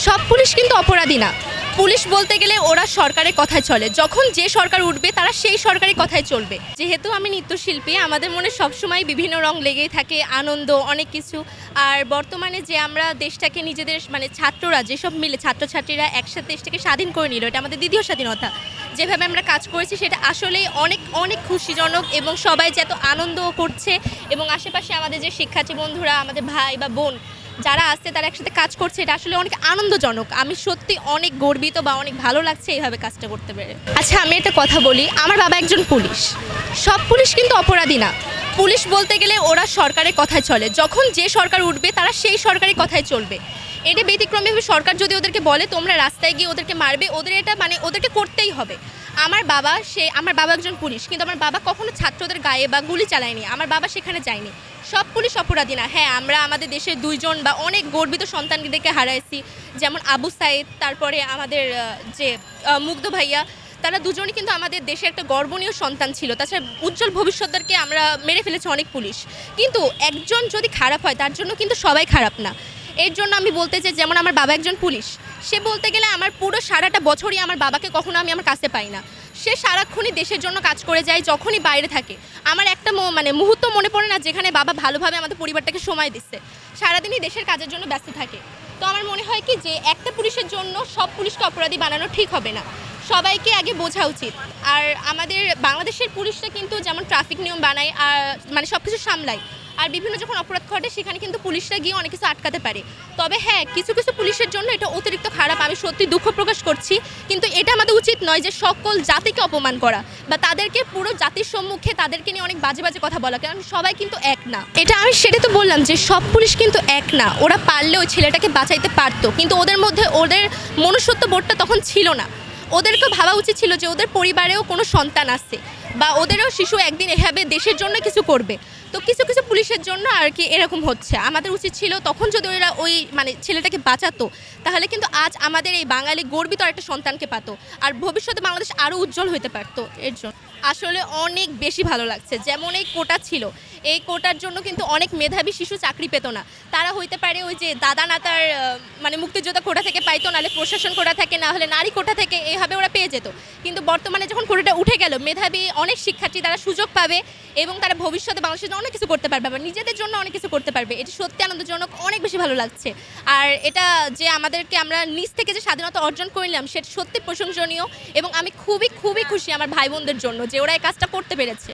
সব পুলিশ কিন্তু অপরাধী না। পুলিশ বলতে গেলে ওরা সরকারের কথায় চলে, যখন যে সরকার উঠবে তারা সেই সরকারি কথায় চলবে। যেহেতু আমি নৃত্যশিল্পী, আমাদের মনে সবসময় বিভিন্ন রং লেগেই থাকে, আনন্দ অনেক কিছু। আর বর্তমানে যে আমরা দেশটাকে নিজেদের ছাত্ররা যেসব মিলে ছাত্রছাত্রীরা একসাথে দেশটাকে স্বাধীন করে নিল, এটা আমাদের দ্বিতীয় স্বাধীনতা। যেভাবে আমরা কাজ করেছি সেটা আসলেই অনেক অনেক খুশিজনক, এবং সবাই যে এত আনন্দ করছে এবং আশেপাশে আমাদের যে শিক্ষার্থী বন্ধুরা, আমাদের ভাই বা বোন যারা আছে তারা একসাথে কাজ করছে, এটা আসলে অনেক আনন্দজনক। আমি সত্যি অনেক গর্বিত বা অনেক ভালো লাগছে এইভাবে কাজটা করতে পেরে। আচ্ছা, আমি একটা কথা বলি, আমার বাবা একজন পুলিশ। সব পুলিশ কিন্তু অপরাধী না। পুলিশ বলতে গেলে ওরা সরকারের কথায় চলে, যখন যে সরকার উঠবে তারা সেই সরকারি কথায় চলবে। এটা ব্যতিক্রমীভাবে সরকার যদি ওদেরকে বলে তোমরা রাস্তায় গিয়ে ওদেরকে মারবে, ওদের এটা ওদেরকে করতেই হবে। আমার বাবা একজন পুলিশ, কিন্তু আমার বাবা কখনো ছাত্রদের গায়ে বা গুলি চালায়নি, আমার বাবা সেখানে যায়নি। সব পুলিশ অপরাধী না। হ্যাঁ, আমরা আমাদের দেশের দুইজন বা অনেক গর্বিত সন্তানদেরকে হারাইছি, যেমন আবু সাইদ, তারপরে আমাদের যে মুগ্ধ ভাইয়া, তারা দুজনই কিন্তু আমাদের দেশে একটা গর্বনীয় সন্তান ছিল। তাছাড়া উজ্জ্বল ভবিষ্যৎদেরকে আমরা মেরে ফেলেছি অনেক পুলিশ। কিন্তু একজন যদি খারাপ হয় তার জন্য কিন্তু সবাই খারাপ না। এর জন্য আমি বলতে চাই, যেমন আমার বাবা একজন পুলিশ, সে বলতে গেলে আমার পুরো সারাটা বছরই আমার বাবাকে কখনো আমি আমার কাছে পাই না। সে সারাক্ষণই দেশের জন্য কাজ করে যায়, যখনই বাইরে থাকে আমার একটা মুহূর্ত মনে পড়ে না যেখানে বাবা ভালোভাবে আমাদের পরিবারটাকে সময় দিচ্ছে। সারাদিনই দেশের কাজের জন্য ব্যস্ত থাকে। তো আমার মনে হয় কি যে একটা পুলিশের জন্য সব পুলিশকে অপরাধী বানানো ঠিক হবে না, সবাইকে আগে বোঝা উচিত। আর আমাদের বাংলাদেশের পুলিশরা কিন্তু যেমন ট্রাফিক নিয়ম বানায় আর সব কিছু সামলায়, আর বিভিন্ন যখন অপরাধ ঘটে সেখানে কিন্তু পুলিশরা গিয়ে অনেক কিছু আটকাতে পারে। তবে হ্যাঁ, কিছু কিছু পুলিশের জন্য এটা অতিরিক্ত খারাপ, আমি সত্যি দুঃখ প্রকাশ করছি। কিন্তু এটা আমাদের উচিত নয় যে সকল জাতিকে অপমান করা বা তাদেরকে পুরো জাতির সম্মুখে তাদেরকে নিয়ে অনেক বাজে বাজে কথা বলা, কারণ সবাই কিন্তু এক না। এটা আমি সেটা তো বললাম যে সব পুলিশ কিন্তু এক না। ওরা পারলে ওই ছেলেটাকে বাঁচাইতে পারতো, কিন্তু ওদের মধ্যে ওদের মনুষ্যত্ব বোধটা তখন ছিল না। ওদেরকেও ভাবা উচিত ছিল যে ওদের পরিবারেও কোনো সন্তান আছে বা ওদেরও শিশু একদিন এভাবে দেশের জন্য কিছু করবে। তো কিছু কিছু পুলিশের জন্য আর কি এরকম হচ্ছে। আমাদের উচিত ছিল তখন যদি ওরা ওই ছেলেটাকে বাঁচাতো, তাহলে কিন্তু আজ আমাদের এই বাঙালি গর্বিত একটা সন্তানকে পাতো, আর ভবিষ্যতে বাংলাদেশ আরও উজ্জ্বল হতে পারতো। এর জন্য আসলে অনেক বেশি ভালো লাগছে। যেমন এই কোটা ছিল, এই কোটার জন্য কিন্তু অনেক মেধাবী শিশু চাকরি পেত না। তারা হইতে পারে ওই যে দাদা নাতার মুক্তিযোদ্ধা কোটা থেকে পাইতো, নাহলে প্রশাসন কোটা থেকে, না হলে নারী কোটা থেকে, এইভাবে ওরা পেয়ে যেত। কিন্তু বর্তমানে যখন কোটাটা উঠে গেল, মেধাবী অনেক শিক্ষার্থী তারা সুযোগ পাবে এবং তারা ভবিষ্যতে বাংলাদেশের জন্য অনেক কিছু করতে পারবে, আবার নিজেদের জন্য অনেক কিছু করতে পারবে। এটি সত্যি আনন্দজনক, অনেক বেশি ভালো লাগছে। আর এটা যে আমরা নিজ থেকে যে স্বাধীনতা অর্জন করলাম সেটা সত্যি প্রশংসনীয়, এবং আমি খুবই খুবই খুশি আমার ভাই বোনদের জন্য যে ওরা এই কাজটা করতে পেরেছে।